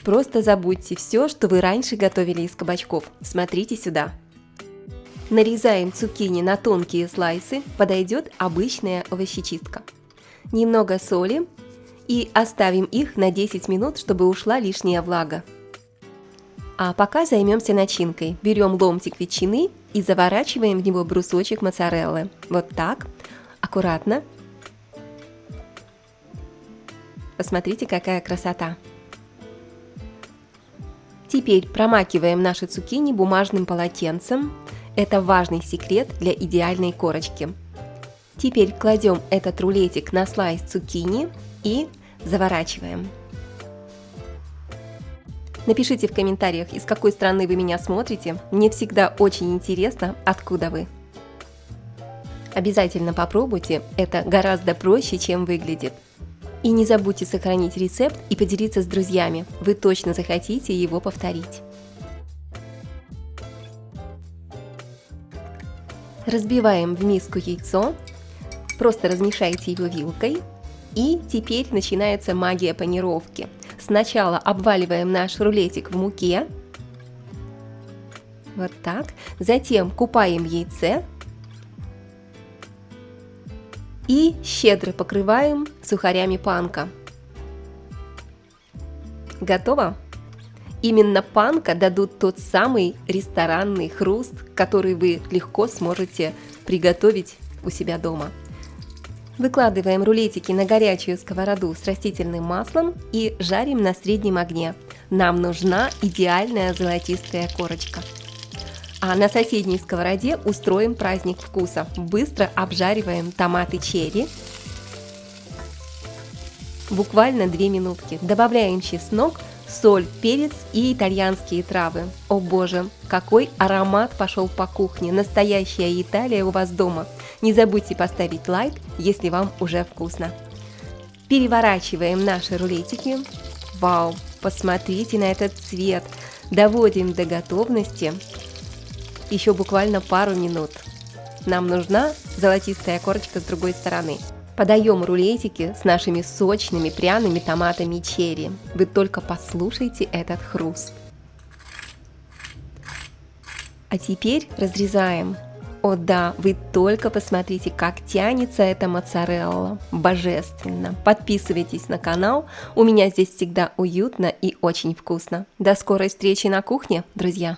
Просто забудьте все, что вы раньше готовили из кабачков. Смотрите сюда. Нарезаем цукини на тонкие слайсы, подойдет обычная овощечистка. Немного соли и оставим их на 10 минут, чтобы ушла лишняя влага. А пока займемся начинкой. Берем ломтик ветчины и заворачиваем в него брусочек моцареллы. Вот так, аккуратно. Посмотрите, какая красота! Теперь промакиваем наши цукини бумажным полотенцем. Это важный секрет для идеальной корочки. Теперь кладем этот рулетик на слайс цукини и заворачиваем. Напишите в комментариях, из какой страны вы меня смотрите. Мне всегда очень интересно, откуда вы. Обязательно попробуйте, это гораздо проще, чем выглядит. И не забудьте сохранить рецепт и поделиться с друзьями. Вы точно захотите его повторить. Разбиваем в миску яйцо, просто размешайте его вилкой. И теперь начинается магия панировки. Сначала обваливаем наш рулетик в муке. Вот так. Затем купаем в яйце. И щедро покрываем сухарями панко. Готово? Именно панко дадут тот самый ресторанный хруст, который вы легко сможете приготовить у себя дома. Выкладываем рулетики на горячую сковороду с растительным маслом и жарим на среднем огне. Нам нужна идеальная золотистая корочка. А на соседней сковороде устроим праздник вкуса. Быстро обжариваем томаты черри. Буквально 2 минутки. Добавляем чеснок, соль, перец и итальянские травы. О боже, какой аромат пошел по кухне! Настоящая Италия у вас дома! Не забудьте поставить лайк, если вам уже вкусно. Переворачиваем наши рулетики. Вау, посмотрите на этот цвет! Доводим до готовности. Еще буквально пару минут. Нам нужна золотистая корочка с другой стороны. Подаем рулетики с нашими сочными пряными томатами черри. Вы только послушайте этот хруст. А теперь разрезаем. О да, вы только посмотрите, как тянется эта моцарелла. Божественно! Подписывайтесь на канал, у меня здесь всегда уютно и очень вкусно. До скорой встречи на кухне, друзья!